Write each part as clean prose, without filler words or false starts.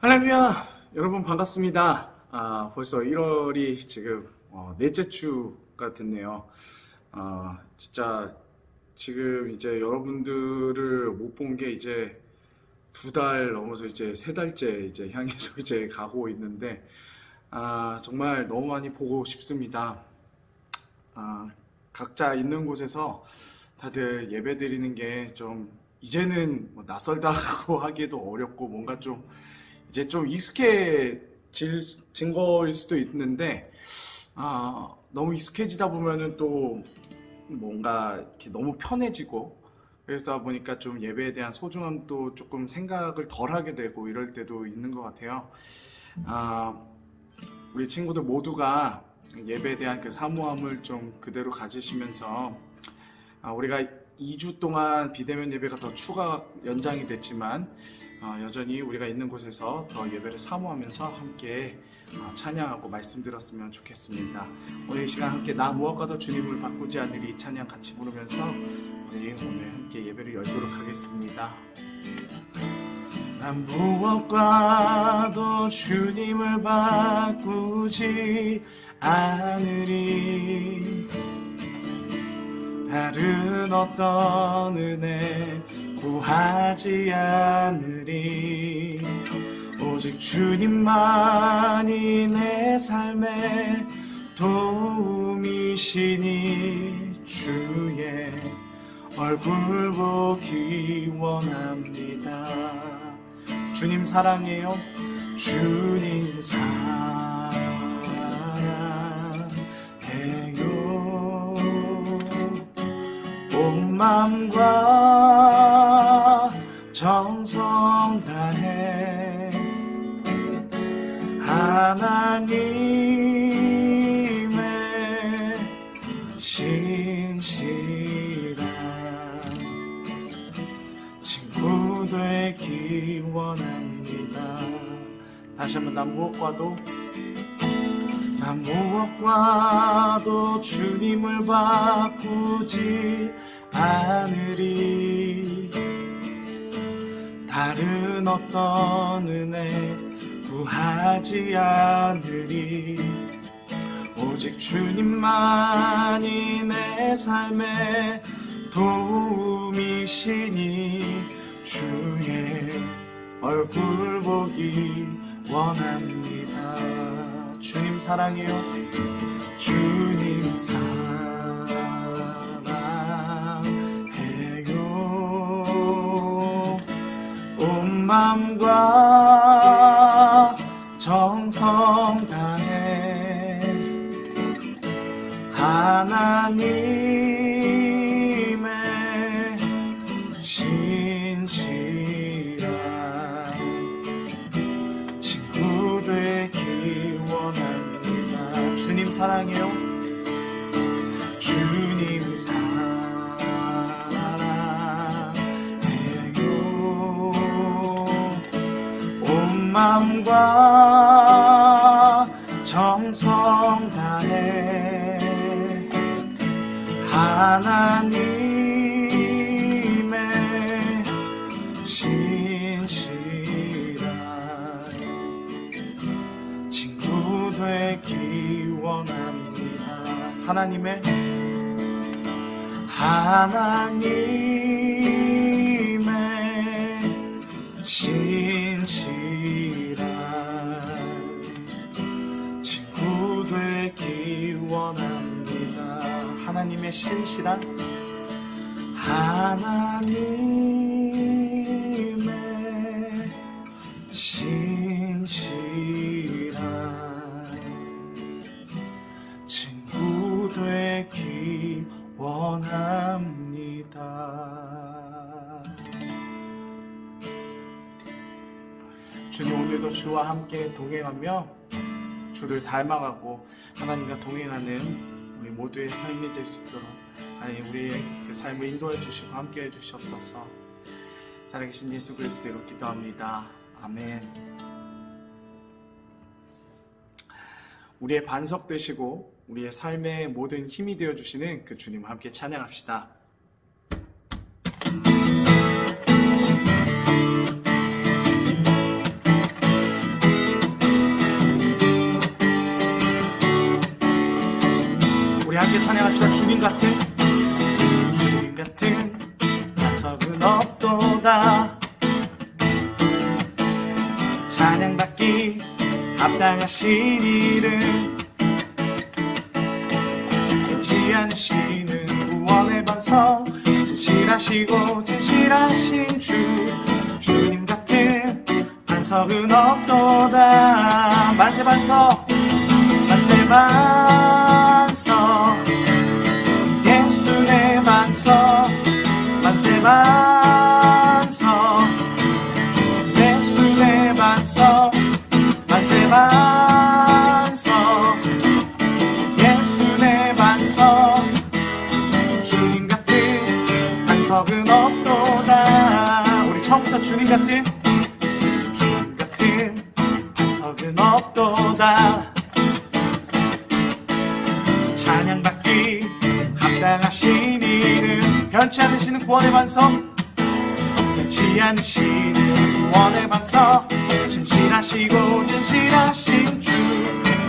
할렐루야! 여러분 반갑습니다. 벌써 1월이 지금 넷째 주가 됐네요. 진짜 지금 이제 여러분들을 못 본 게 이제 2달 넘어서 이제 3달째 이제 향해서 이제 가고 있는데, 정말 너무 많이 보고 싶습니다. 각자 있는 곳에서 다들 예배 드리는 게 좀 이제는 뭐 낯설다고 하기에도 어렵고 뭔가 좀 이제 좀 익숙해진 거일 수도 있는데, 너무 익숙해지다 보면은 또 뭔가 이렇게 너무 편해지고, 그러다 보니까 좀 예배에 대한 소중함도 조금 생각을 덜 하게 되고 이럴 때도 있는 것 같아요. 우리 친구들 모두가 예배에 대한 그 사모함을 좀 그대로 가지시면서, 우리가 2주 동안 비대면 예배가 더 추가 연장이 됐지만, 여전히 우리가 있는 곳에서 더 예배를 사모하면서 함께 찬양하고 말씀 들었으면 좋겠습니다. 오늘 이 시간 함께 나 무엇과도 주님을 바꾸지 않으리 찬양 같이 부르면서 우리 오늘 함께 예배를 열도록 하겠습니다. 난 무엇과도 주님을 바꾸지 않으리, 다른 어떤 은혜 구하지 않으리. 오직 주님만이 내 삶의 도움이시니 주의 얼굴 보기 원합니다. 주님 사랑해요. 주님 사랑해요. 온 마음과 정성 다해 하나님의 신실한 친구 되기 원합니다. 다시 한번 난 무엇과도 주님을 바꾸지 않으리, 다른 어떤 은혜 구하지 않으리. 오직 주님만이 내 삶의 도움이시니 주의 얼굴 보기 원합니다. 주님 사랑해요. 주님 사랑해요. 온 마음과 정성 다해 하나님의 신실한 친구 되기 원합니다. 주님 사랑해요. 주님 사랑해요. 온 마음과 정성 다해 하나님의 신실한 친구 되기 원합니다. 하나님의 신실한 친구 되기 원합니다. 하나님의 신실한 친구 되기 원합니다. 주님 오늘도 주와 함께 동행하며 주를 닮아가고 하나님과 동행하는 우리 모두의 삶이 될 수 있도록 하나님 우리의 그 삶을 인도해 주시고 함께 해 주시옵소서. 살아계신 예수 그리스도로 기도합니다. 아멘. 우리의 반석 되시고 우리의 삶의 모든 힘이 되어 주시는 그 주님과 함께 찬양합시다. 우리 함께 찬양합시다. 주님 같은 반석은 없도다. 찬양받기 합당하신 이름, 변치 않으시는 구원의 반석, 진실하시고 진실하신 주님 같은 반석은 없도다. 만세 반석, 만세 반석, 예수 내 반석, 만세 반석, 예수 내 반석, 만세 반석, 예수 내 반석, 주님 같은 반석은 없도다. 우리 처음부터 주님 같은 반석은 없도다. 찬양받기 합당하신 이름, 변치 않으시는 구원의 반석, 변치 않으시는 구원의 반석, 진실하시고 진실하신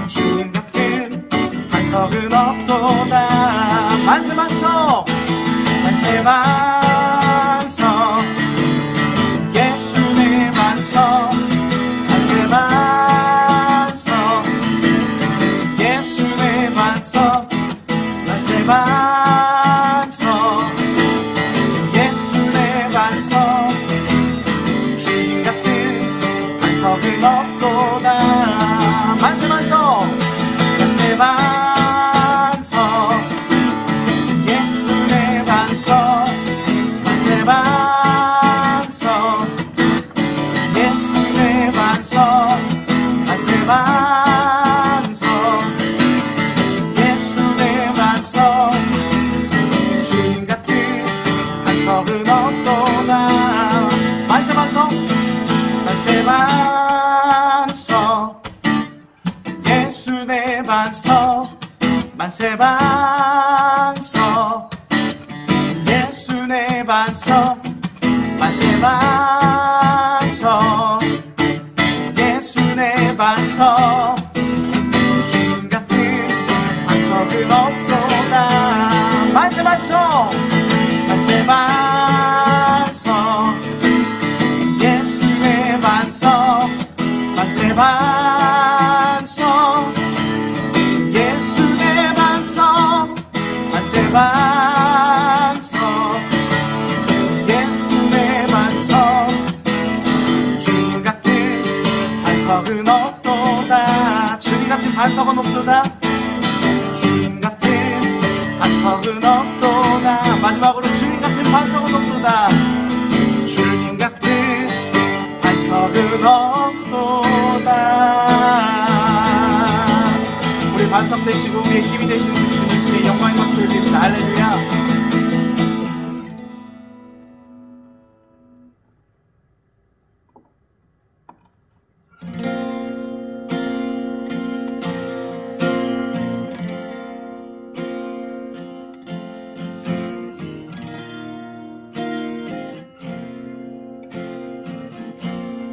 주님 같은 반석은 없도다. 만세 반석, 만세 반석, 예수 내 반석, 만세 반석, 예수 내 반석, 만세 반석, 예수 내 반석, 주님 같은 반석은 없도다. 만세 반석, 만세 반석, 예수 내 반석, 만세 반석, 예수 내 반석, 만세 반석, 예수 내 반석, 주님 같은 반석은 없도다. 만세 반석, 만세 반석, 예수 내 반석, 만세 반석, 예수 내 반석, 만세 반석, 예수 내 반석, 주님 같은 반석은 없도다. 만세 반석, 만세 반석, 예수 내 반석, 만세 반석, 예수 내 반석, 만세 반석, 예수 내 반석, 주님 같은 반석은 없도다. 주님 같은 반석은 없도다. 주님 같은 반석은 없도다. 마지막으로 주님 같은 반석은 없도다. 주님 같은 반석은 없도다. 우리 반석 되시고 우리의 힘이 되시는 주님께 영광의 박수를 드립니다. 할렐루야.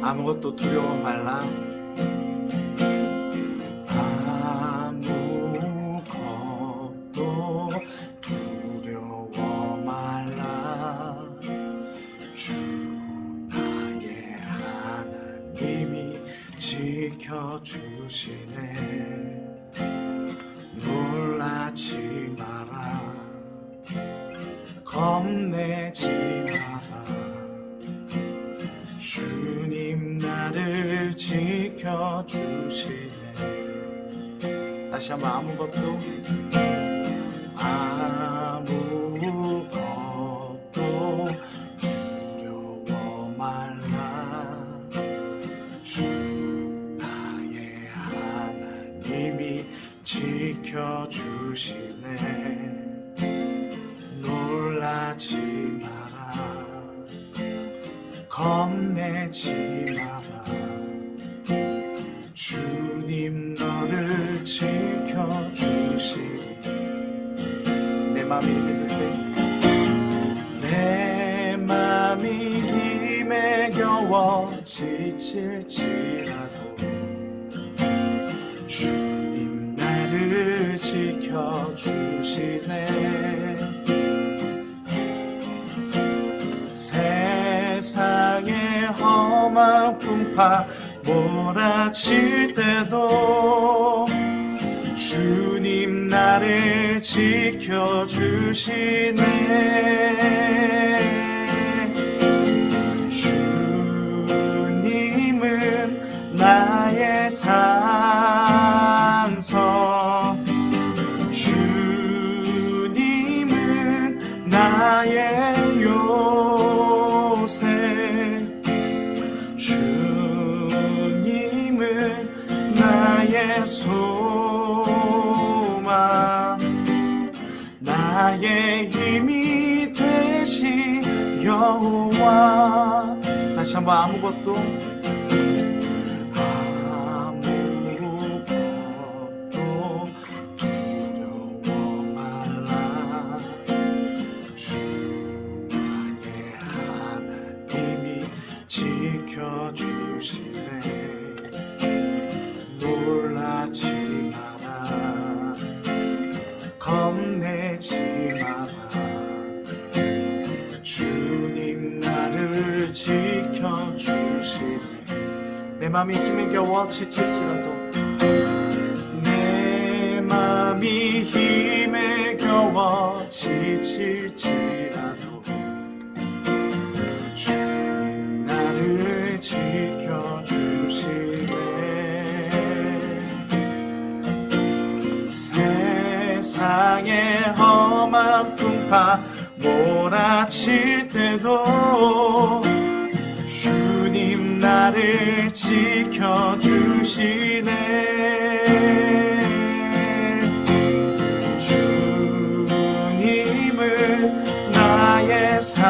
아무것도 두려워 말라. 아무것도 두려워 말라. 주 나의 하나님이 지켜주시네. 놀라지 마라. 겁내지 마라. 주님 나를 지켜주시네. 다시 한번 아무것도 두려워 말라. 주 나의 하나님이 지켜주시네. 놀라지 마라. 겁내지 마라. 주님 너를 지켜주시리. 내 맘이 힘들 때, 내 맘이 힘에 겨워 지칠지라도 주님 나를 나를 지켜주시네. 세상의 험한 풍파 몰아칠 때도 주님 나를 지켜주시네. 주님은 나의 산성, 주님은 나의 요새, 주님은 나의 소망, 나의 힘이 되신 여호와. 다시 한번 아무것도 두려워 말라. 주 나의 하나님이 지켜주시네. 놀라지 마라, 겁내지 마라. 주님 나를 지켜주시네. 내 맘이 힘에 겨워 지칠지라도, 내 맘이 힘에 겨워 지칠지라도 주님 나를 지켜주시네. 세상의 험한 풍파 몰아칠 때도 주님 나를 지켜주시네. 주님은 나의 산성,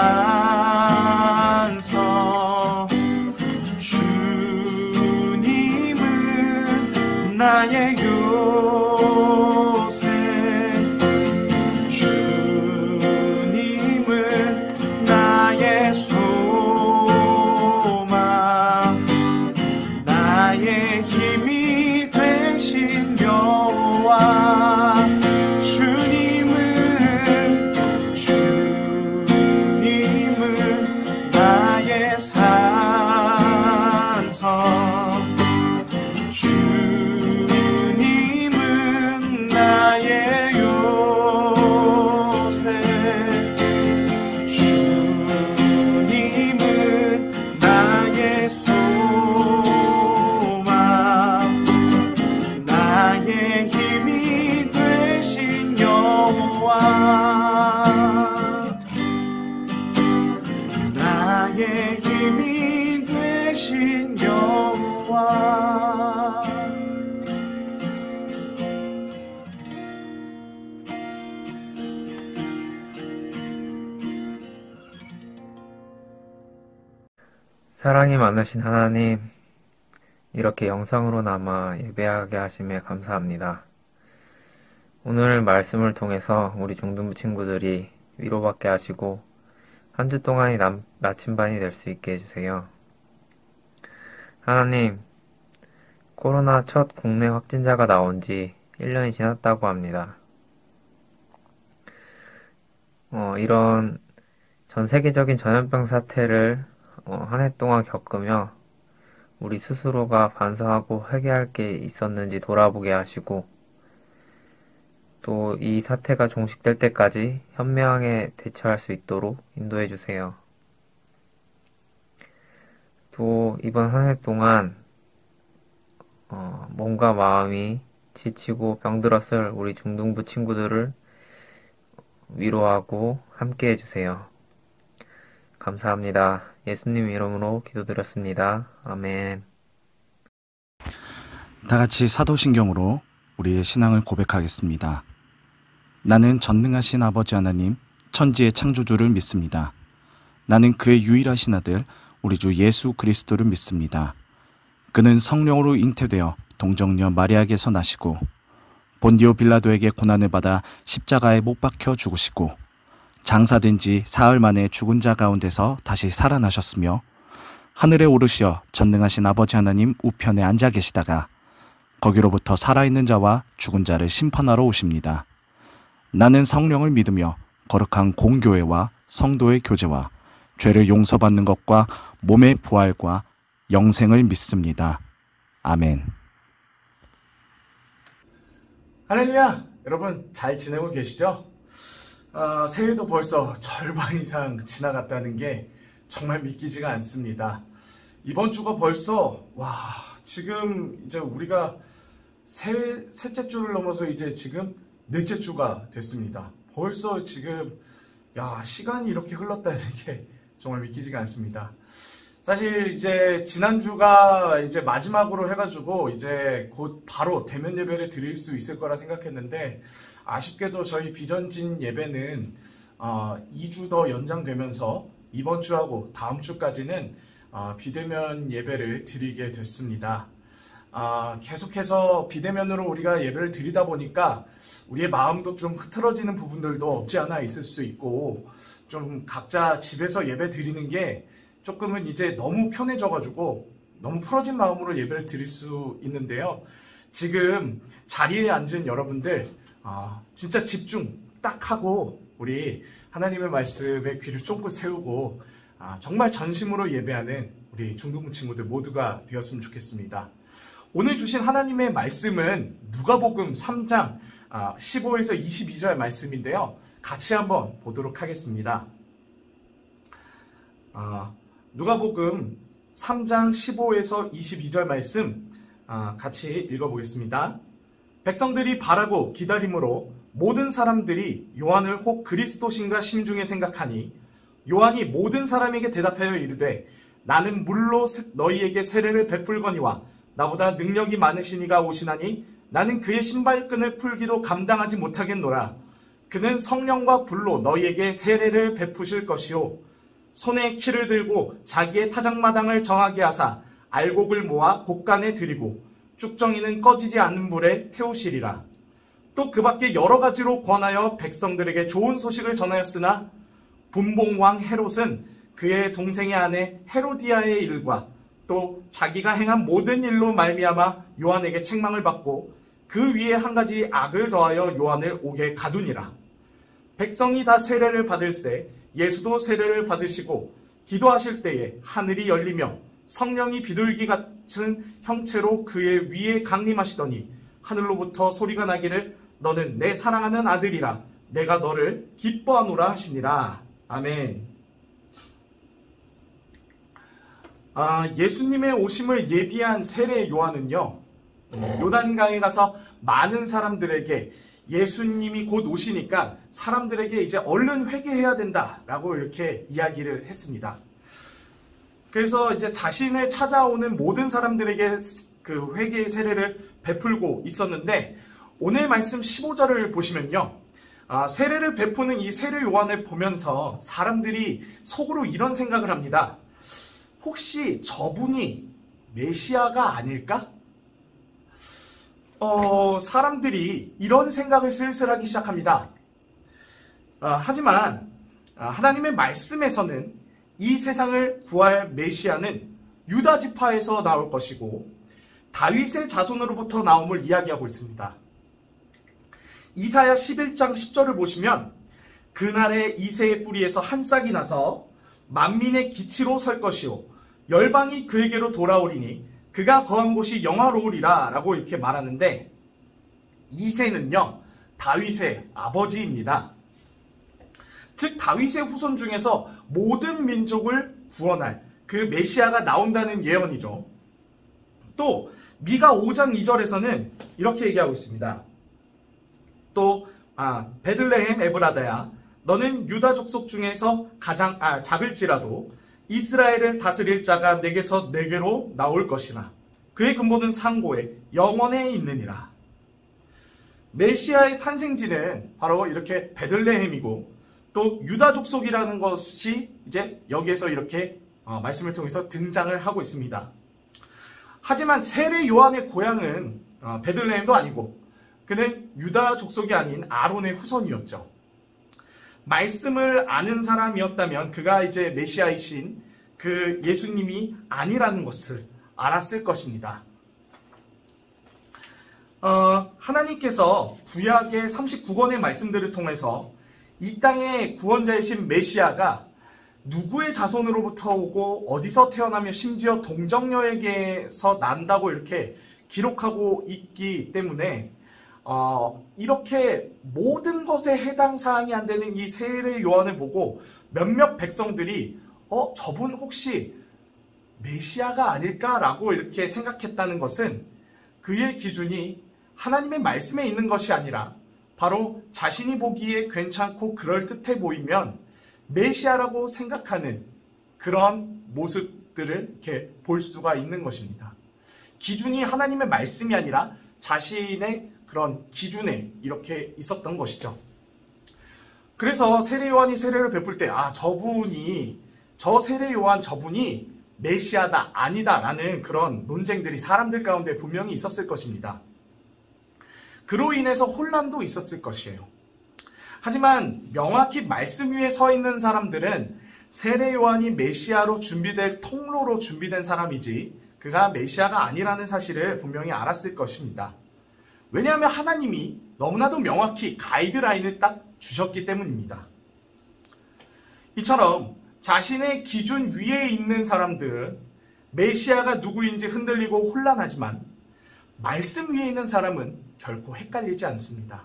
주님은 나의 요새, 주님은 나의 소망, 나의 힘이 되신 여호와. 주님은 나의 산성, 주님은 나의 요새, 주님은 나의 소망, 나의 힘이 되신 여호와. 나의 힘이 되신 여호와. 사랑이 많으신 하나님, 이렇게 영상으로나마 예배하게 하심에 감사합니다. 오늘 말씀을 통해서 우리 중등부 친구들이 위로받게 하시고 한 주 동안이 나침반이 될 수 있게 해주세요. 하나님, 코로나 첫 국내 확진자가 나온 지 1년이 지났다고 합니다. 이런 전 세계적인 전염병 사태를 한 해 동안 겪으며 우리 스스로가 반성하고 회개할 게 있었는지 돌아보게 하시고, 또 이 사태가 종식될 때까지 현명하게 대처할 수 있도록 인도해 주세요. 또 이번 한 해 동안 몸과 마음이 지치고 병들었을 우리 중등부 친구들을 위로하고 함께 해주세요. 감사합니다. 예수님 이름으로 기도드렸습니다. 아멘. 다 같이 사도신경으로 우리의 신앙을 고백하겠습니다. 나는 전능하신 아버지 하나님, 천지의 창조주를 믿습니다. 나는 그의 유일하신 아들, 우리 주 예수 그리스도를 믿습니다. 그는 성령으로 잉태되어 동정녀 마리아에게서 나시고 본디오 빌라도에게 고난을 받아 십자가에 못 박혀 죽으시고 장사된 지 사흘 만에 죽은 자 가운데서 다시 살아나셨으며 하늘에 오르시어 전능하신 아버지 하나님 우편에 앉아 계시다가 거기로부터 살아있는 자와 죽은 자를 심판하러 오십니다. 나는 성령을 믿으며 거룩한 공교회와 성도의 교제와 죄를 용서받는 것과 몸의 부활과 영생을 믿습니다. 아멘. 할렐루야! 여러분 잘 지내고 계시죠? 새해도 벌써 절반 이상 지나갔다는 게 정말 믿기지가 않습니다. 이번 주가 벌써 지금 이제 우리가 셋째 주를 넘어서 이제 지금 넷째 주가 됐습니다. 벌써 지금 시간이 이렇게 흘렀다는 게 정말 믿기지가 않습니다. 사실 이제 지난주가 이제 마지막으로 해가지고 이제 곧 바로 대면 예배를 드릴 수 있을 거라 생각했는데, 아쉽게도 저희 비전진 예배는 2주 더 연장되면서 이번 주하고 다음 주까지는 비대면 예배를 드리게 됐습니다. 계속해서 비대면으로 우리가 예배를 드리다 보니까 우리의 마음도 좀 흐트러지는 부분들도 없지 않아 있을 수 있고, 좀 각자 집에서 예배 드리는 게 조금은 이제 너무 편해져가지고 너무 풀어진 마음으로 예배를 드릴 수 있는데요. 지금 자리에 앉은 여러분들 진짜 집중 딱 하고 우리 하나님의 말씀에 귀를 쫑긋 세우고 정말 전심으로 예배하는 우리 중등부 친구들 모두가 되었으면 좋겠습니다. 오늘 주신 하나님의 말씀은 누가복음 3장 15에서 22절 말씀인데요. 같이 한번 보도록 하겠습니다. 누가복음 3장 15에서 22절 말씀 같이 읽어보겠습니다. 백성들이 바라고 기다림으로 모든 사람들이 요한을 혹 그리스도신가 심중에 생각하니, 요한이 모든 사람에게 대답하여 이르되 나는 물로 너희에게 세례를 베풀거니와 나보다 능력이 많으신 이가 오시나니 나는 그의 신발끈을 풀기도 감당하지 못하겠노라. 그는 성령과 불로 너희에게 세례를 베푸실 것이요 손에 키를 들고 자기의 타작마당을 정하게 하사 알곡을 모아 곡간에 들이고 쭉정이는 꺼지지 않는 불에 태우시리라. 또 그 밖에 여러 가지로 권하여 백성들에게 좋은 소식을 전하였으나 분봉왕 헤롯은 그의 동생의 아내 헤로디아의 일과 또 자기가 행한 모든 일로 말미암아 요한에게 책망을 받고 그 위에 한 가지 악을 더하여 요한을 옥에 가두니라. 백성이 다 세례를 받을새 예수도 세례를 받으시고 기도하실 때에 하늘이 열리며 성령이 비둘기 같은 형체로 그의 위에 강림하시더니 하늘로부터 소리가 나기를 너는 내 사랑하는 아들이라 내가 너를 기뻐하노라 하시니라. 아멘. 예수님의 오심을 예비한 세례 요한은요, 요단강에 가서 많은 사람들에게 예수님이 곧 오시니까 사람들에게 이제 얼른 회개해야 된다라고 이렇게 이야기를 했습니다. 그래서 이제 자신을 찾아오는 모든 사람들에게 그 회개의 세례를 베풀고 있었는데, 오늘 말씀 15절을 보시면요, 세례를 베푸는 이 세례 요한을 보면서 사람들이 속으로 이런 생각을 합니다. 혹시 저분이 메시아가 아닐까? 사람들이 이런 생각을 슬슬 하기 시작합니다. 하지만 하나님의 말씀에서는 이 세상을 구할 메시아는 유다 지파에서 나올 것이고 다윗의 자손으로부터 나옴을 이야기하고 있습니다. 이사야 11장 10절을 보시면 그날에 이새의 뿌리에서 한 싹이 나서 만민의 기치로 설 것이요 열방이 그에게로 돌아오리니 그가 거한 곳이 영화로우리라 라고 이렇게 말하는데, 이새는요 다윗의 아버지입니다. 즉 다윗의 후손 중에서 모든 민족을 구원할 그 메시아가 나온다는 예언이죠. 또 미가 5장 2절에서는 이렇게 얘기하고 있습니다. 또 베들레헴 에브라다야 너는 유다 족속 중에서 가장 작을지라도 이스라엘을 다스릴 자가 내게서 내게로 나올 것이나 그의 근본은 상고에 영원에 있느니라. 메시아의 탄생지는 바로 이렇게 베들레헴이고 또 유다 족속이라는 것이 이제 여기에서 이렇게 말씀을 통해서 등장을 하고 있습니다. 하지만 세례 요한의 고향은 베들레헴도 아니고 그는 유다 족속이 아닌 아론의 후손이었죠. 말씀을 아는 사람이었다면 그가 이제 메시아이신 그 예수님이 아니라는 것을 알았을 것입니다. 하나님께서 구약의 39권의 말씀들을 통해서 이 땅의 구원자이신 메시아가 누구의 자손으로부터 오고 어디서 태어나며 심지어 동정녀에게서 난다고 이렇게 기록하고 있기 때문에 이렇게 모든 것에 해당 사항이 안 되는 이 세례 요한을 보고 몇몇 백성들이 저분 혹시 메시아가 아닐까라고 이렇게 생각했다는 것은 그의 기준이 하나님의 말씀에 있는 것이 아니라 바로 자신이 보기에 괜찮고 그럴듯해 보이면 메시아라고 생각하는 그런 모습들을 이렇게 볼 수가 있는 것입니다. 기준이 하나님의 말씀이 아니라 자신의 그런 기준에 이렇게 있었던 것이죠. 그래서 세례 요한이 세례를 베풀 때 저 세례 요한 저분이 메시아다 아니다 라는 그런 논쟁들이 사람들 가운데 분명히 있었을 것입니다. 그로 인해서 혼란도 있었을 것이에요. 하지만 명확히 말씀 위에 서 있는 사람들은 세례 요한이 메시아로 준비될 통로로 준비된 사람이지 그가 메시아가 아니라는 사실을 분명히 알았을 것입니다. 왜냐하면 하나님이 너무나도 명확히 가이드라인을 딱 주셨기 때문입니다. 이처럼 자신의 기준 위에 있는 사람들은 메시아가 누구인지 흔들리고 혼란하지만 말씀 위에 있는 사람은 결코 헷갈리지 않습니다.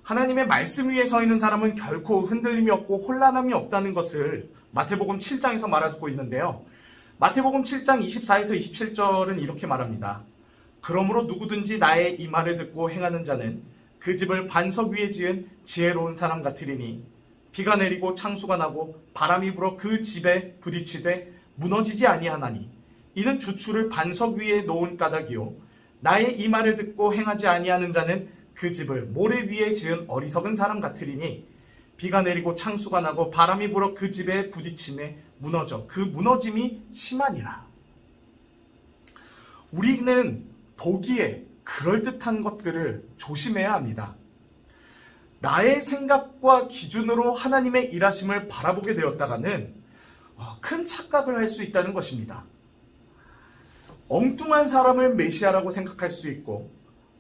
하나님의 말씀 위에 서 있는 사람은 결코 흔들림이 없고 혼란함이 없다는 것을 마태복음 7장에서 말해주고 있는데요. 마태복음 7장 24에서 27절은 이렇게 말합니다. 그러므로 누구든지 나의 이 말을 듣고 행하는 자는 그 집을 반석 위에 지은 지혜로운 사람 같으리니 비가 내리고 창수가 나고 바람이 불어 그 집에 부딪히되 무너지지 아니하나니 이는 주추를 반석 위에 놓은 까닭이요 나의 이 말을 듣고 행하지 아니하는 자는 그 집을 모래 위에 지은 어리석은 사람 같으리니 비가 내리고 창수가 나고 바람이 불어 그 집에 부딪히매 무너져 그 무너짐이 심하니라. 우리는 보기에 그럴듯한 것들을 조심해야 합니다. 나의 생각과 기준으로 하나님의 일하심을 바라보게 되었다가는 큰 착각을 할 수 있다는 것입니다. 엉뚱한 사람을 메시아라고 생각할 수 있고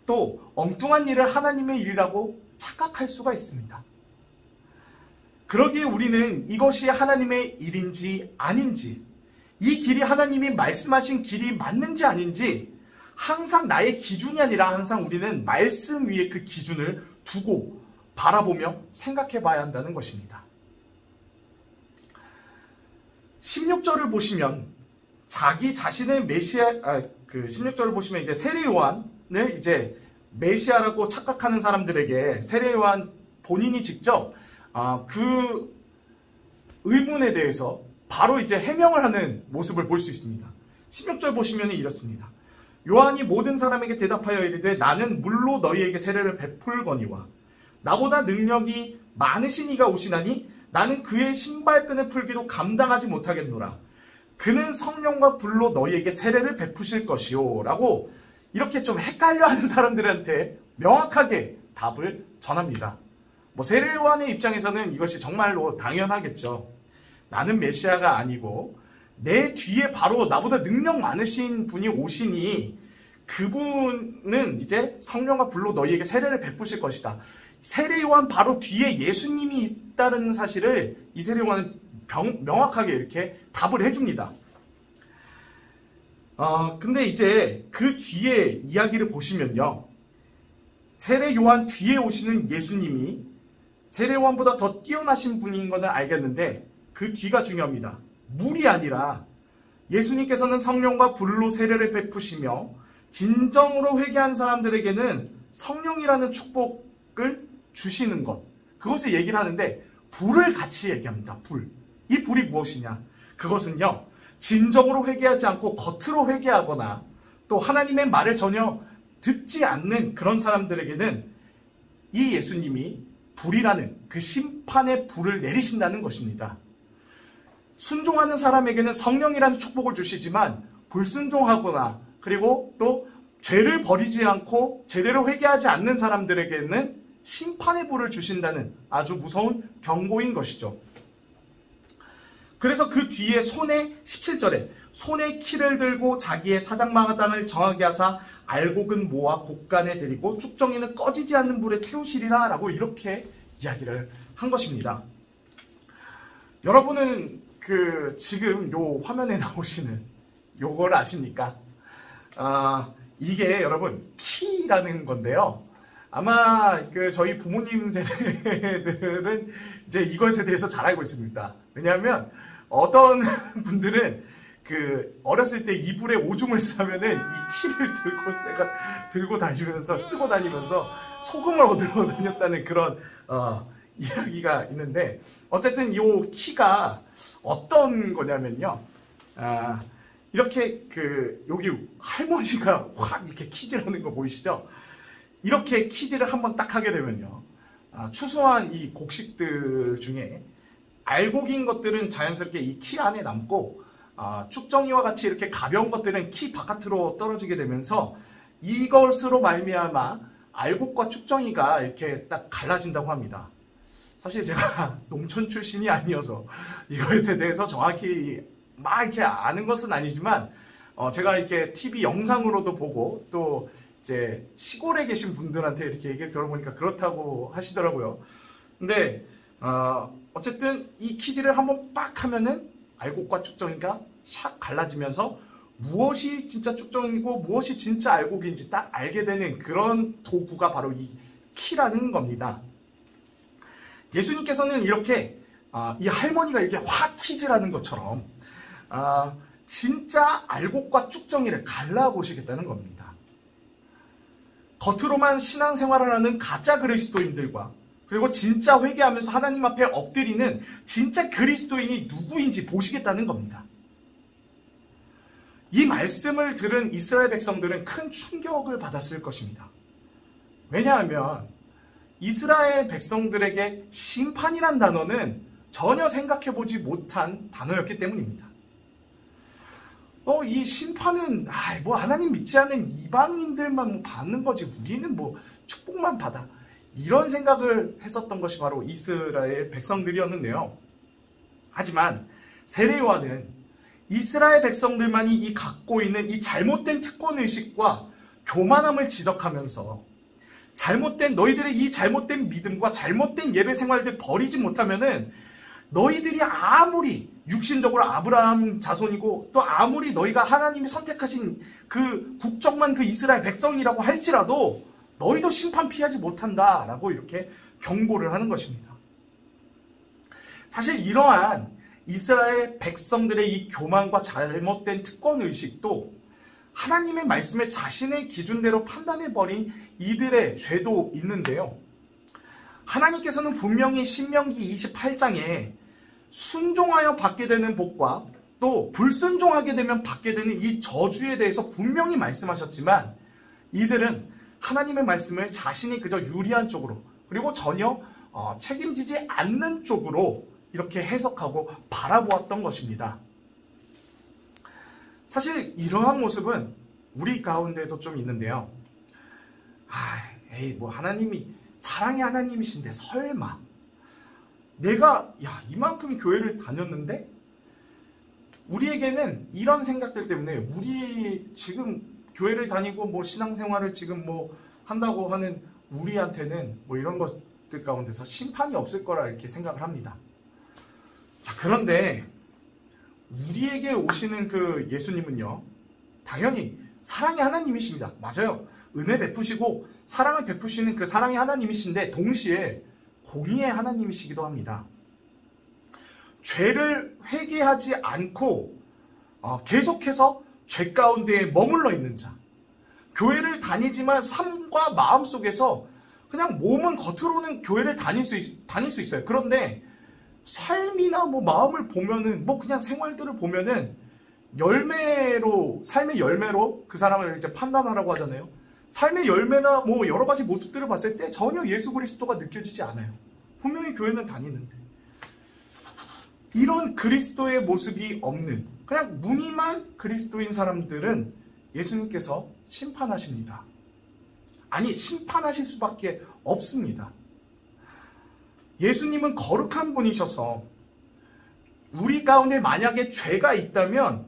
또 엉뚱한 일을 하나님의 일이라고 착각할 수가 있습니다. 그러기에 우리는 이것이 하나님의 일인지 아닌지, 이 길이 하나님이 말씀하신 길이 맞는지 아닌지 항상 나의 기준이 아니라 항상 우리는 말씀 위에 그 기준을 두고 바라보며 생각해 봐야 한다는 것입니다. 16절을 보시면 자기 자신의 16절을 보시면 이제 세례 요한을 이제 메시아라고 착각하는 사람들에게 세례 요한 본인이 직접 그 의문에 대해서 바로 이제 해명을 하는 모습을 볼 수 있습니다. 16절 보시면 이렇습니다. 요한이 모든 사람에게 대답하여 이르되 나는 물로 너희에게 세례를 베풀거니와 나보다 능력이 많으신 이가 오시나니 나는 그의 신발끈을 풀기도 감당하지 못하겠노라. 그는 성령과 불로 너희에게 세례를 베푸실 것이요 라고 이렇게 좀 헷갈려하는 사람들한테 명확하게 답을 전합니다. 세례 요한의 입장에서는 이것이 정말로 당연하겠죠. 나는 메시아가 아니고 내 뒤에 바로 나보다 능력 많으신 분이 오시니 그분은 이제 성령과 불로 너희에게 세례를 베푸실 것이다. 세례 요한 바로 뒤에 예수님이 있다는 사실을 이 세례 요한은 명확하게 이렇게 답을 해줍니다. 근데 이제 그 뒤에 이야기를 보시면요. 세례 요한 뒤에 오시는 예수님이 세례 요한보다 더 뛰어나신 분인 것은 알겠는데 그 뒤가 중요합니다. 물이 아니라 예수님께서는 성령과 불로 세례를 베푸시며 진정으로 회개한 사람들에게는 성령이라는 축복을 주시는 것. 그것을 얘기를 하는데 불을 같이 얘기합니다. 불. 이 불이 무엇이냐? 그것은요. 진정으로 회개하지 않고 겉으로 회개하거나 또 하나님의 말을 전혀 듣지 않는 그런 사람들에게는 이 예수님이 불이라는 그 심판의 불을 내리신다는 것입니다. 순종하는 사람에게는 성령이라는 축복을 주시지만 불순종하거나 그리고 또 죄를 버리지 않고 제대로 회개하지 않는 사람들에게는 심판의 불을 주신다는 아주 무서운 경고인 것이죠. 그래서 그 뒤에 손에 17절에 손에 키를 들고 자기의 타작마당을 정하게 하사 알곡은 모아 곡간에 들이고 쭉정이는 꺼지지 않는 불에 태우시리라 라고 이렇게 이야기를 한 것입니다. 여러분은 지금 요 화면에 나오시는 요걸 아십니까? 이게 여러분 키라는 건데요. 아마 저희 부모님 세대들은 이제 이것에 대해서 잘 알고 있습니다. 왜냐하면 어떤 분들은 어렸을 때 이불에 오줌을 싸면은 이 키를 들고 다니면서 쓰고 다니면서 소금을 얻으러 다녔다는 그런 이야기가 있는데, 어쨌든 이 키가 어떤 거냐면요. 이렇게 여기 할머니가 확 이렇게 키질하는 거 보이시죠? 이렇게 키질을 한번 딱 하게 되면요. 추수한 이 곡식들 중에 알곡인 것들은 자연스럽게 이 키 안에 남고, 쭉정이와 같이 이렇게 가벼운 것들은 키 바깥으로 떨어지게 되면서 이것으로 말미암아 알곡과 쭉정이가 이렇게 딱 갈라진다고 합니다. 사실 제가 농촌 출신이 아니어서 이거에 대해서 정확히 막 이렇게 아는 것은 아니지만, 제가 이렇게 TV 영상으로도 보고 또 이제 시골에 계신 분들한테 이렇게 얘기를 들어보니까 그렇다고 하시더라고요. 근데 어쨌든 이 키질을 한번 빡 하면은 알곡과 쭉정이가 샥 갈라지면서 무엇이 진짜 쭉정이고 무엇이 진짜 알곡인지 딱 알게 되는 그런 도구가 바로 이 키라는 겁니다. 예수님께서는 이렇게 이 할머니가 이렇게 확 키질하는 것처럼 진짜 알곡과 쭉정이를 갈라보시겠다는 겁니다. 겉으로만 신앙생활을 하는 가짜 그리스도인들과 그리고 진짜 회개하면서 하나님 앞에 엎드리는 진짜 그리스도인이 누구인지 보시겠다는 겁니다. 이 말씀을 들은 이스라엘 백성들은 큰 충격을 받았을 것입니다. 왜냐하면 이스라엘 백성들에게 심판이란 단어는 전혀 생각해보지 못한 단어였기 때문입니다. 이 심판은 뭐 하나님 믿지 않는 이방인들만 뭐 받는 거지, 우리는 뭐 축복만 받아, 이런 생각을 했었던 것이 바로 이스라엘 백성들이었는데요. 하지만 세례 요한은 이스라엘 백성들만이 이 갖고 있는 이 잘못된 특권의식과 교만함을 지적하면서 너희들의 이 잘못된 믿음과 잘못된 예배 생활들 버리지 못하면은 너희들이 아무리 육신적으로 아브라함 자손이고 또 아무리 너희가 하나님이 선택하신 그 국적만 그 이스라엘 백성이라고 할지라도 너희도 심판 피하지 못한다라고 이렇게 경고를 하는 것입니다. 사실 이러한 이스라엘 백성들의 이 교만과 잘못된 특권의식도 하나님의 말씀을 자신의 기준대로 판단해버린 이들의 죄도 있는데요. 하나님께서는 분명히 신명기 28장에 순종하여 받게 되는 복과 또 불순종하게 되면 받게 되는 이 저주에 대해서 분명히 말씀하셨지만, 이들은 하나님의 말씀을 자신이 그저 유리한 쪽으로 그리고 전혀 책임지지 않는 쪽으로 이렇게 해석하고 바라보았던 것입니다. 사실 이러한 모습은 우리 가운데도 좀 있는데요. 뭐 하나님이 사랑의 하나님이신데 설마 내가 이만큼 교회를 다녔는데, 우리에게는 이런 생각들 때문에 우리 지금 교회를 다니고 뭐 신앙생활을 지금 뭐 한다고 하는 우리한테는 뭐 이런 것들 가운데서 심판이 없을 거라 이렇게 생각을 합니다. 자, 그런데 우리에게 오시는 그 예수님은요, 당연히 사랑의 하나님이십니다. 맞아요. 은혜 베푸시고 사랑을 베푸시는 그 사랑의 하나님이신데 동시에 공의의 하나님이시기도 합니다. 죄를 회개하지 않고 계속해서 죄 가운데에 머물러 있는 자, 교회를 다니지만 삶과 마음 속에서 그냥 몸은 겉으로는 교회를 다닐 수 있어요. 그런데 삶이나 뭐 마음을 보면은 뭐 그냥 생활들을 보면은 삶의 열매로 그 사람을 이제 판단하라고 하잖아요. 삶의 열매나 뭐 여러 가지 모습들을 봤을 때 전혀 예수 그리스도가 느껴지지 않아요. 분명히 교회는 다니는데. 이런 그리스도의 모습이 없는 그냥 무늬만 그리스도인 사람들은 예수님께서 심판하십니다. 아니, 심판하실 수밖에 없습니다. 예수님은 거룩한 분이셔서 우리 가운데 만약에 죄가 있다면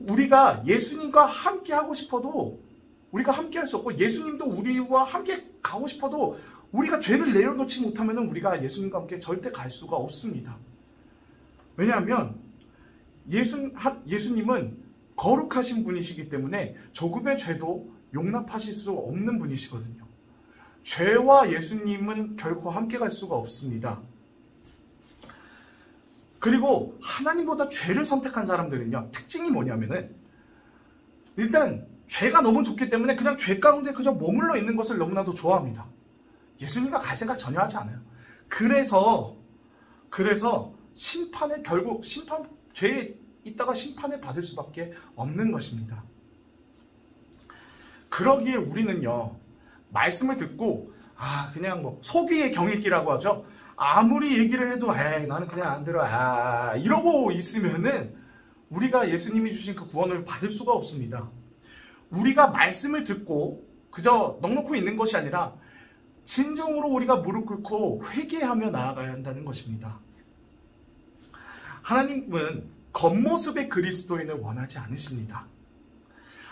우리가 예수님과 함께 하고 싶어도 우리가 함께 할 수 없고, 예수님도 우리와 함께 가고 싶어도 우리가 죄를 내려놓지 못하면 우리가 예수님과 함께 절대 갈 수가 없습니다. 왜냐하면 예수님은 거룩하신 분이시기 때문에 조금의 죄도 용납하실 수 없는 분이시거든요. 죄와 예수님은 결코 함께 갈 수가 없습니다. 그리고 하나님보다 죄를 선택한 사람들은요, 특징이 뭐냐면은 일단 죄가 너무 좋기 때문에 그냥 죄 가운데 그저 머물러 있는 것을 너무나도 좋아합니다. 예수님과 갈 생각 전혀 하지 않아요. 그래서 결국 죄에 있다가 심판을 받을 수밖에 없는 것입니다. 그러기에 우리는요, 말씀을 듣고 그냥 뭐 소귀의 경읽기라고 하죠. 아무리 얘기를 해도 나는 그냥 안 들어 이러고 있으면은 우리가 예수님이 주신 그 구원을 받을 수가 없습니다. 우리가 말씀을 듣고 그저 넋놓고 있는 것이 아니라 진정으로 우리가 무릎 꿇고 회개하며 나아가야 한다는 것입니다. 하나님은 겉모습의 그리스도인을 원하지 않으십니다.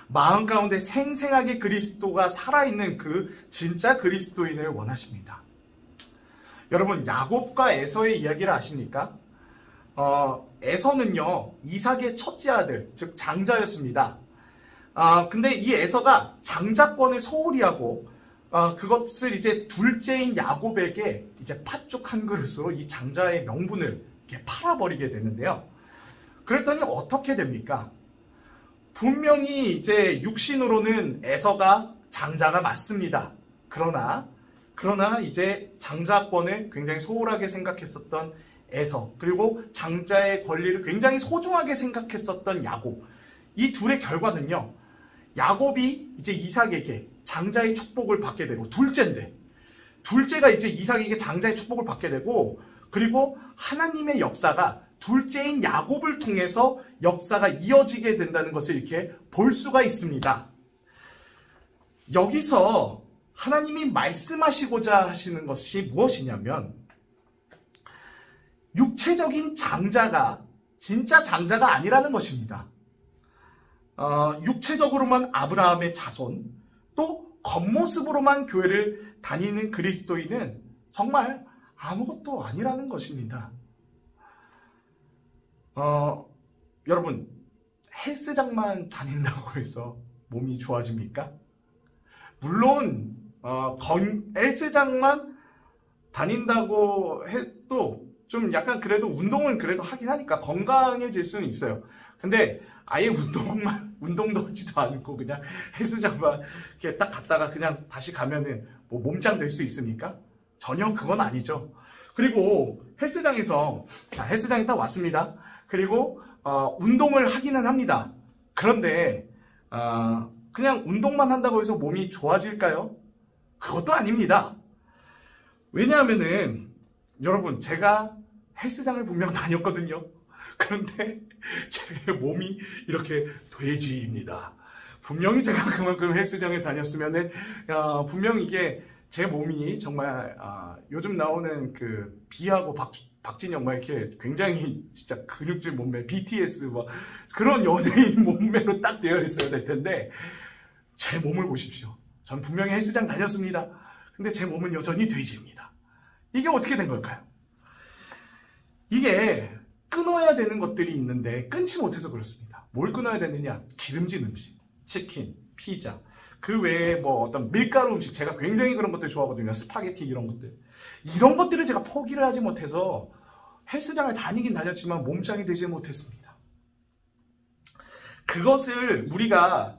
마음 가운데 생생하게 그리스도가 살아있는 그 진짜 그리스도인을 원하십니다. 여러분, 야곱과 에서의 이야기를 아십니까? 에서는요, 이삭의 첫째 아들, 즉 장자였습니다. 근데 이 에서가 장자권을 소홀히 하고 그것을 이제 둘째인 야곱에게 이제 팥죽 한 그릇으로 이 장자의 명분을 이렇게 팔아버리게 되는데요. 그랬더니 어떻게 됩니까? 분명히 이제 육신으로는 에서가 장자가 맞습니다. 그러나 이제 장자권을 굉장히 소홀하게 생각했었던 에서, 그리고 장자의 권리를 굉장히 소중하게 생각했었던 야곱, 이 둘의 결과는요, 야곱이 이제 이삭에게 장자의 축복을 받게 되고, 둘째가 이제 이삭에게 장자의 축복을 받게 되고, 그리고 하나님의 역사가 둘째인 야곱을 통해서 역사가 이어지게 된다는 것을 이렇게 볼 수가 있습니다. 여기서 하나님이 말씀하시고자 하시는 것이 무엇이냐면, 육체적인 장자가 진짜 장자가 아니라는 것입니다. 육체적으로만 아브라함의 자손, 또 겉모습으로만 교회를 다니는 그리스도인은 정말 아무것도 아니라는 것입니다. 여러분, 헬스장만 다닌다고 해서 몸이 좋아집니까? 물론 헬스장만 다닌다고 해도 좀 약간 그래도 운동은 그래도 하긴 하니까 건강해질 수는 있어요. 근데 아예 운동도 하지도 않고 그냥 헬스장만 이렇게 딱 갔다가 그냥 다시 가면은 뭐 몸짱 될 수 있습니까? 전혀 그건 아니죠. 그리고 헬스장에 딱 왔습니다. 그리고 운동을 하기는 합니다. 그런데 그냥 운동만 한다고 해서 몸이 좋아질까요? 그것도 아닙니다. 왜냐하면은 여러분, 제가 헬스장을 분명 다녔거든요. 그런데 제 몸이 이렇게 돼지입니다. 분명히 제가 그만큼 헬스장에 다녔으면은 분명히 이게 제 몸이 정말 요즘 나오는 그 비하고 박진영 막 이렇게 굉장히 진짜 근육질 몸매, BTS 막 그런 연예인 몸매로 딱 되어 있어야 될 텐데, 제 몸을 보십시오. 전 분명히 헬스장 다녔습니다. 근데 제 몸은 여전히 돼지입니다. 이게 어떻게 된 걸까요? 이게 끊어야 되는 것들이 있는데 끊지 못해서 그렇습니다. 뭘 끊어야 되느냐? 기름진 음식, 치킨, 피자, 그 외에 뭐 어떤 밀가루 음식, 제가 굉장히 그런 것들 좋아하거든요. 스파게티 이런 것들을 제가 포기를 하지 못해서 헬스장을 다니긴 다녔지만 몸짱이 되지 못했습니다. 그것을 우리가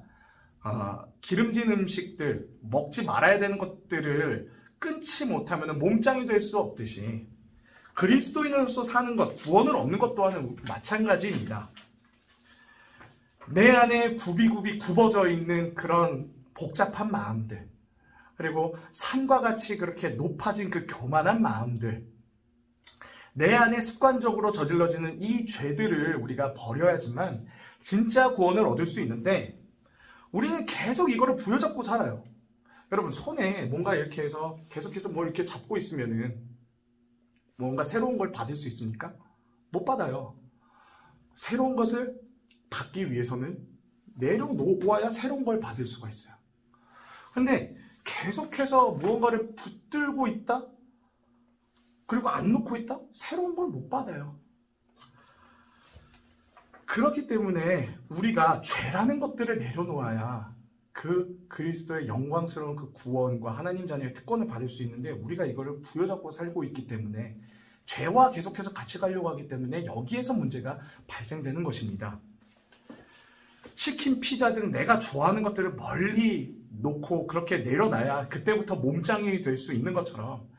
기름진 음식들, 먹지 말아야 되는 것들을 끊지 못하면 몸짱이 될 수 없듯이 그리스도인으로서 사는 것, 구원을 얻는 것 또한 마찬가지입니다. 내 안에 굽이굽이 굽어져 있는 그런 복잡한 마음들, 그리고 산과 같이 그렇게 높아진 그 교만한 마음들, 내 안에 습관적으로 저질러지는 이 죄들을 우리가 버려야지만 진짜 구원을 얻을 수 있는데, 우리는 계속 이거를 부여잡고 살아요. 여러분, 손에 뭔가 이렇게 해서 계속해서 뭘 이렇게 잡고 있으면은 뭔가 새로운 걸 받을 수 있습니까? 못 받아요. 새로운 것을 받기 위해서는 내려놓아야 새로운 걸 받을 수가 있어요. 근데 계속해서 무언가를 붙들고 있다? 그리고 안 놓고 있다? 새로운 걸 못 받아요. 그렇기 때문에 우리가 죄라는 것들을 내려놓아야 그 그리스도의 영광스러운 그 구원과 하나님 자녀의 특권을 받을 수 있는데, 우리가 이거를 부여잡고 살고 있기 때문에 죄와 계속해서 같이 가려고 하기 때문에 여기에서 문제가 발생되는 것입니다. 치킨, 피자 등 내가 좋아하는 것들을 멀리 놓고 그렇게 내려놔야 그때부터 몸짱이 될 수 있는 것처럼,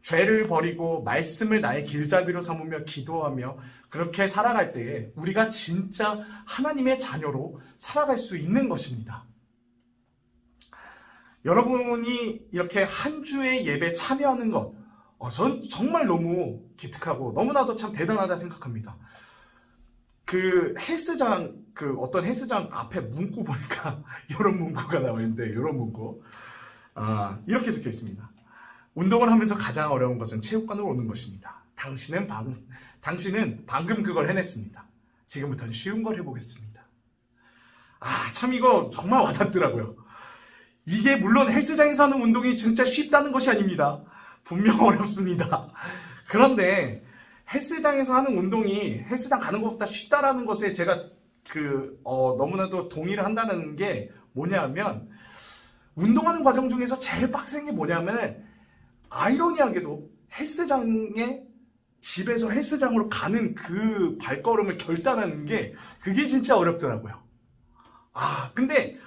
죄를 버리고 말씀을 나의 길잡이로 삼으며 기도하며 그렇게 살아갈 때에 우리가 진짜 하나님의 자녀로 살아갈 수 있는 것입니다. 여러분이 이렇게 한 주의 예배 참여하는 것, 전 정말 너무 기특하고 너무나도 참 대단하다 생각합니다. 그 헬스장, 어떤 헬스장 앞에 문구 보니까 이런 문구가 나와 있는데, 이런 문구. 이렇게 적혀 있습니다. 운동을 하면서 가장 어려운 것은 체육관으로 오는 것입니다. 당신은 방금 그걸 해냈습니다. 지금부터는 쉬운 걸 해보겠습니다. 참 이거 정말 와닿더라고요. 이게 물론 헬스장에서 하는 운동이 진짜 쉽다는 것이 아닙니다. 분명 어렵습니다. 그런데 헬스장에서 하는 운동이 헬스장 가는 것보다 쉽다라는 것에 제가 너무나도 동의를 한다는 게 뭐냐면, 운동하는 과정 중에서 제일 빡센 게 뭐냐면, 아이러니하게도 집에서 헬스장으로 가는 그 발걸음을 결단하는 게, 그게 진짜 어렵더라고요. 근데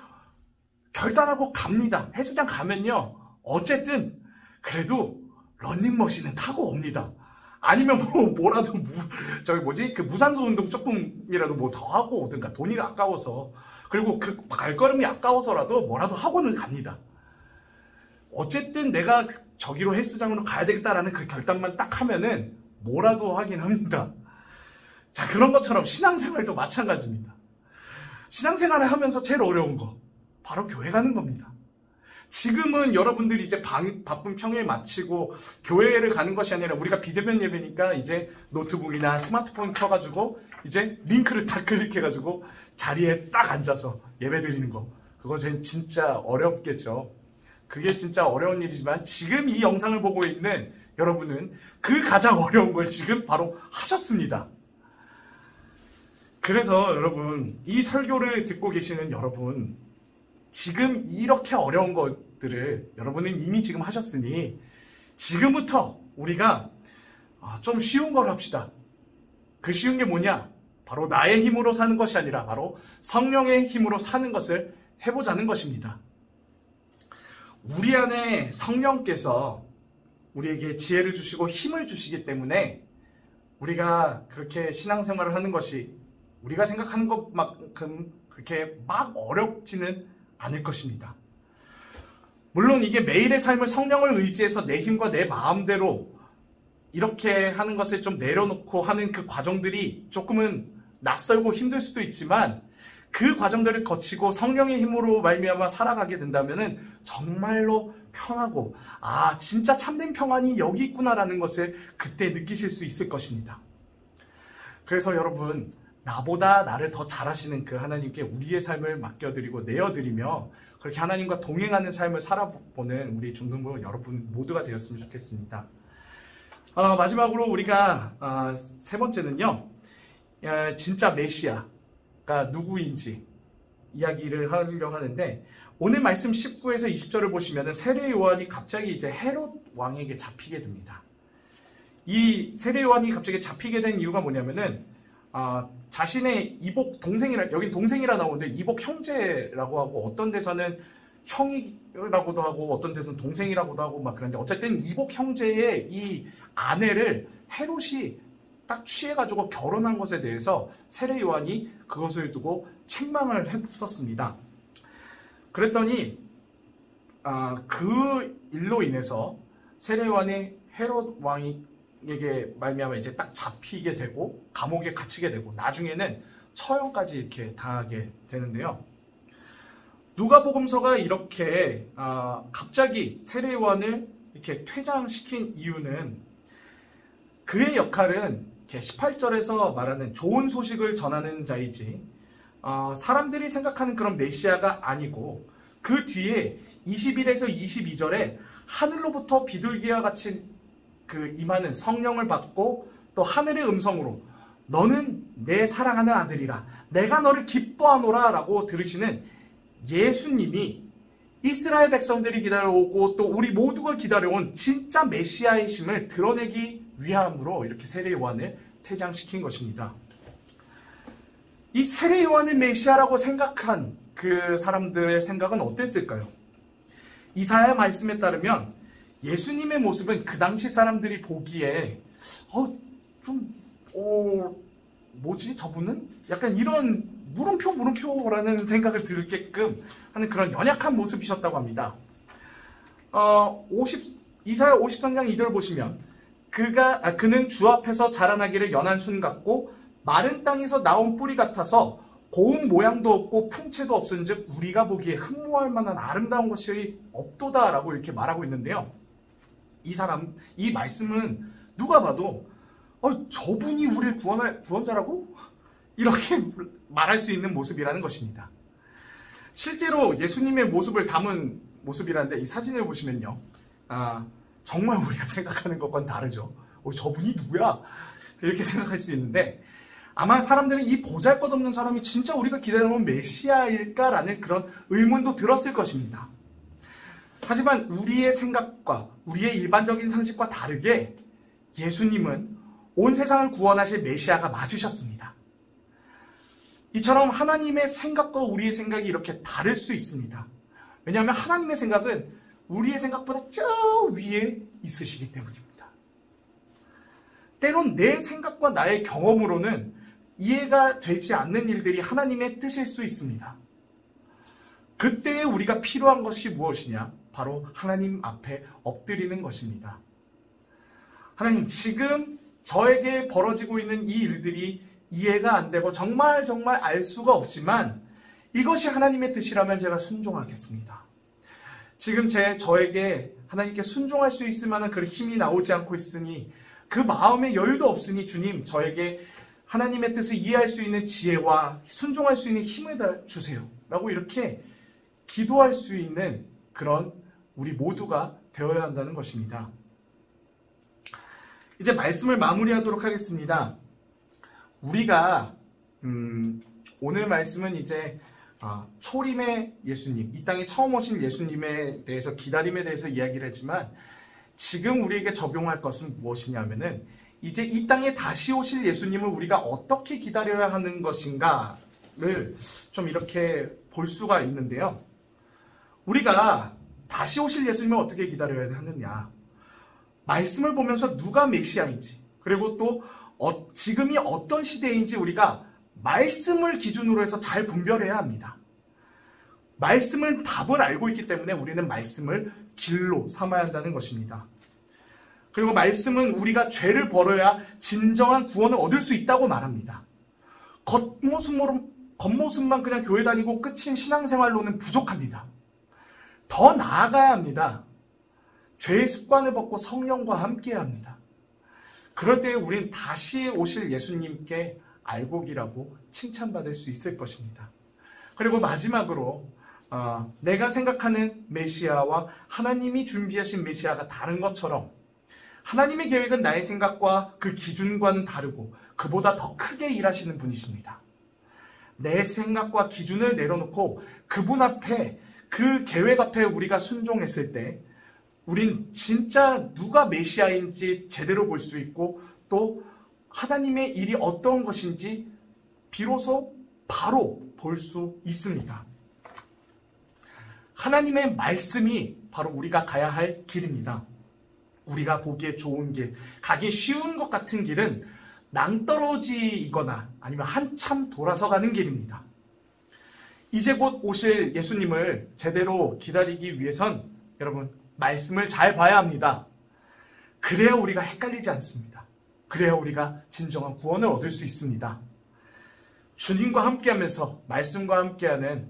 결단하고 갑니다. 헬스장 가면요, 어쨌든 그래도 러닝머신은 타고 옵니다. 아니면 뭐라도 그 무산소 운동 조금이라도 뭐 더 하고 오든가, 돈이 아까워서, 그리고 그 발걸음이 아까워서라도 뭐라도 하고는 갑니다. 어쨌든 내가 저기로 헬스장으로 가야 되겠다라는 그 결단만 딱 하면은 뭐라도 하긴 합니다. 자, 그런 것처럼 신앙생활도 마찬가지입니다. 신앙생활을 하면서 제일 어려운 거, 바로 교회 가는 겁니다. 지금은 여러분들이 이제 바쁜 평일 마치고 교회를 가는 것이 아니라, 우리가 비대면 예배니까 이제 노트북이나 스마트폰 켜가지고 이제 링크를 딱 클릭해가지고 자리에 딱 앉아서 예배 드리는 거, 그거 진짜 어렵겠죠. 그게 진짜 어려운 일이지만, 지금 이 영상을 보고 있는 여러분은 그 가장 어려운 걸 지금 바로 하셨습니다. 그래서 여러분, 이 설교를 듣고 계시는 여러분, 지금 이렇게 어려운 것들을 여러분은 이미 지금 하셨으니, 지금부터 우리가 좀 쉬운 걸 합시다. 그 쉬운 게 뭐냐? 바로 나의 힘으로 사는 것이 아니라 바로 성령의 힘으로 사는 것을 해보자는 것입니다. 우리 안에 성령께서 우리에게 지혜를 주시고 힘을 주시기 때문에 우리가 그렇게 신앙생활을 하는 것이 우리가 생각하는 것만큼 그렇게 막 어렵지는 않을 것입니다. 물론 이게 매일의 삶을 성령을 의지해서 내 힘과 내 마음대로 이렇게 하는 것을 좀 내려놓고 하는 그 과정들이 조금은 낯설고 힘들 수도 있지만, 그 과정들을 거치고 성령의 힘으로 말미암아 살아가게 된다면은 정말로 편하고, 진짜 참된 평안이 여기 있구나라는 것을 그때 느끼실 수 있을 것입니다. 그래서 여러분, 나보다 나를 더 잘하시는 그 하나님께 우리의 삶을 맡겨드리고 내어드리며 그렇게 하나님과 동행하는 삶을 살아보는 우리 중등부 여러분 모두가 되었으면 좋겠습니다. 마지막으로 우리가 세 번째는요, 진짜 메시아가 누구인지 이야기를 하려고 하는데, 오늘 말씀 19에서 20절을 보시면 세례 요한이 갑자기 이제 헤롯 왕에게 잡히게 됩니다. 이 세례 요한이 갑자기 잡히게 된 이유가 뭐냐면은, 자신의 이복 동생이라, 여긴 동생이라 나오는데 이복 형제라고 하고, 어떤 데서는 형이라고도 하고 어떤 데서는 동생이라고도 하고 막 그런데, 어쨌든 이복 형제의 이 아내를 헤롯이 딱 취해가지고 결혼한 것에 대해서 세례 요한이 그것을 두고 책망을 했었습니다. 그랬더니 그 일로 인해서 세례 요한이 헤롯 왕에게 말미암아 이제 딱 잡히게 되고 감옥에 갇히게 되고, 나중에는 처형까지 이렇게 당하게 되는데요. 누가복음서가 이렇게 갑자기 세례 요한을 이렇게 퇴장시킨 이유는, 그의 역할은 18절에서 말하는 좋은 소식을 전하는 자이지 사람들이 생각하는 그런 메시아가 아니고 그 뒤에 21에서 22절에 하늘로부터 비둘기와 같이 그 임하는 성령을 받고 또 하늘의 음성으로 너는 내 사랑하는 아들이라 내가 너를 기뻐하노라 라고 들으시는 예수님이 이스라엘 백성들이 기다려오고 또 우리 모두가 기다려온 진짜 메시아의 심을 드러내기 위함으로 이렇게 세례 요한을 퇴장시킨 것입니다. 이 세례 요한을 메시아라고 생각한 그 사람들의 생각은 어땠을까요? 이사야 말씀에 따르면 예수님의 모습은 그 당시 사람들이 보기에 뭐지 저분은? 약간 이런 물음표라는 생각을 들게끔 하는 그런 연약한 모습이셨다고 합니다. 이사야 53장 2절 보시면 그는 주 앞에서 자라나기를 연한 순 같고 마른 땅에서 나온 뿌리 같아서 고운 모양도 없고 풍채도 없은즉 우리가 보기에 흠모할 만한 아름다운 것이 없도다 라고 이렇게 말하고 있는데요. 이 말씀은 누가 봐도 저분이 우리를 구원자라고? 이렇게 말할 수 있는 모습이라는 것입니다. 실제로 예수님의 모습을 담은 모습이라는데 이 사진을 보시면요. 정말 우리가 생각하는 것과는 다르죠. 저분이 누구야? 이렇게 생각할 수 있는데 아마 사람들은 이 보잘것없는 사람이 진짜 우리가 기다려온 메시아일까라는 그런 의문도 들었을 것입니다. 하지만 우리의 생각과 우리의 일반적인 상식과 다르게 예수님은 온 세상을 구원하실 메시아가 맞으셨습니다. 이처럼 하나님의 생각과 우리의 생각이 이렇게 다를 수 있습니다. 왜냐하면 하나님의 생각은 우리의 생각보다 저 위에 있으시기 때문입니다. 때론 내 생각과 나의 경험으로는 이해가 되지 않는 일들이 하나님의 뜻일 수 있습니다. 그때 우리가 필요한 것이 무엇이냐? 바로 하나님 앞에 엎드리는 것입니다. 하나님, 지금 저에게 벌어지고 있는 이 일들이 이해가 안 되고 정말 알 수가 없지만 이것이 하나님의 뜻이라면 제가 순종하겠습니다. 지금 저에게 하나님께 순종할 수 있을 만한 그런 힘이 나오지 않고 있으니 그 마음의 여유도 없으니 주님 저에게 하나님의 뜻을 이해할 수 있는 지혜와 순종할 수 있는 힘을 주세요 라고 이렇게 기도할 수 있는 그런 우리 모두가 되어야 한다는 것입니다. 이제 말씀을 마무리하도록 하겠습니다. 우리가 오늘 말씀은 이제 초림의 예수님, 이 땅에 처음 오신 예수님에 대해서 기다림에 대해서 이야기를 했지만 지금 우리에게 적용할 것은 무엇이냐면은 이제 이 땅에 다시 오실 예수님을 우리가 어떻게 기다려야 하는 것인가를 좀 이렇게 볼 수가 있는데요. 우리가 다시 오실 예수님을 어떻게 기다려야 하느냐. 말씀을 보면서 누가 메시아인지 그리고 또 지금이 어떤 시대인지 우리가 말씀을 기준으로 해서 잘 분별해야 합니다. 말씀은 답을 알고 있기 때문에 우리는 말씀을 길로 삼아야 한다는 것입니다. 그리고 말씀은 우리가 죄를 벌어야 진정한 구원을 얻을 수 있다고 말합니다. 겉모습만 그냥 교회 다니고 끝인 신앙생활로는 부족합니다. 더 나아가야 합니다. 죄의 습관을 벗고 성령과 함께해야 합니다. 그럴 때 우린 다시 오실 예수님께 알곡이라고 칭찬받을 수 있을 것입니다. 그리고 마지막으로 내가 생각하는 메시아와 하나님이 준비하신 메시아가 다른 것처럼 하나님의 계획은 나의 생각과 그 기준과는 다르고 그보다 더 크게 일하시는 분이십니다. 내 생각과 기준을 내려놓고 그분 앞에 그 계획 앞에 우리가 순종했을 때 우린 진짜 누가 메시아인지 제대로 볼 수 있고 또 하나님의 일이 어떤 것인지 비로소 바로 볼 수 있습니다. 하나님의 말씀이 바로 우리가 가야 할 길입니다. 우리가 보기에 좋은 길, 가기 쉬운 것 같은 길은 낭떠러지이거나 아니면 한참 돌아서 가는 길입니다. 이제 곧 오실 예수님을 제대로 기다리기 위해선 여러분 말씀을 잘 봐야 합니다. 그래야 우리가 헷갈리지 않습니다. 그래야 우리가 진정한 구원을 얻을 수 있습니다. 주님과 함께하면서 말씀과 함께하는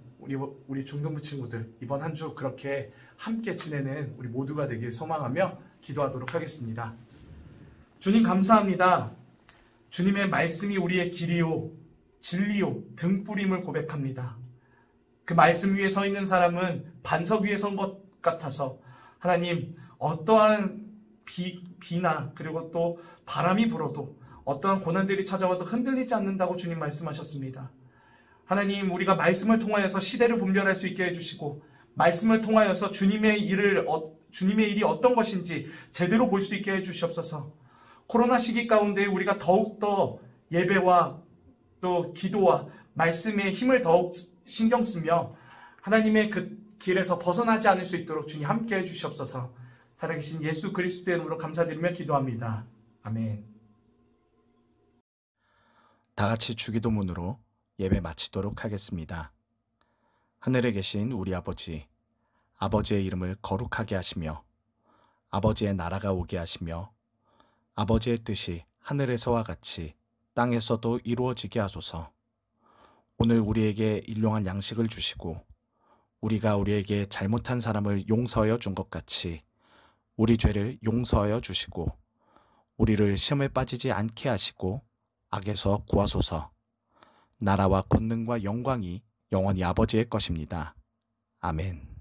우리 중등부 친구들 이번 한 주 그렇게 함께 지내는 우리 모두가 되길 소망하며 기도하도록 하겠습니다. 주님 감사합니다. 주님의 말씀이 우리의 길이요, 진리요, 등불임을 고백합니다. 그 말씀 위에 서 있는 사람은 반석 위에 선 것 같아서 하나님, 어떠한 비나 그리고 또 바람이 불어도 어떠한 고난들이 찾아와도 흔들리지 않는다고 주님 말씀하셨습니다. 하나님, 우리가 말씀을 통하여서 시대를 분별할 수 있게 해주시고 말씀을 통하여서 주님의 일이 어떤 것인지 제대로 볼 수 있게 해주시옵소서. 코로나 시기 가운데 우리가 더욱더 예배와 또 기도와 말씀의 힘을 더욱 신경 쓰며 하나님의 그 길에서 벗어나지 않을 수 있도록 주님 함께 해주시옵소서. 살아계신 예수 그리스도의 이름으로 감사드리며 기도합니다. 아멘. 다 같이 주기도문으로 예배 마치도록 하겠습니다. 하늘에 계신 우리 아버지, 아버지의 이름을 거룩하게 하시며 아버지의 나라가 오게 하시며 아버지의 뜻이 하늘에서와 같이 땅에서도 이루어지게 하소서. 오늘 우리에게 일용할 양식을 주시고 우리가 우리에게 잘못한 사람을 용서하여 준 것 같이 우리 죄를 용서하여 주시고 우리를 시험에 빠지지 않게 하시고 악에서 구하소서. 나라와 권능과 영광이 영원히 아버지의 것입니다. 아멘.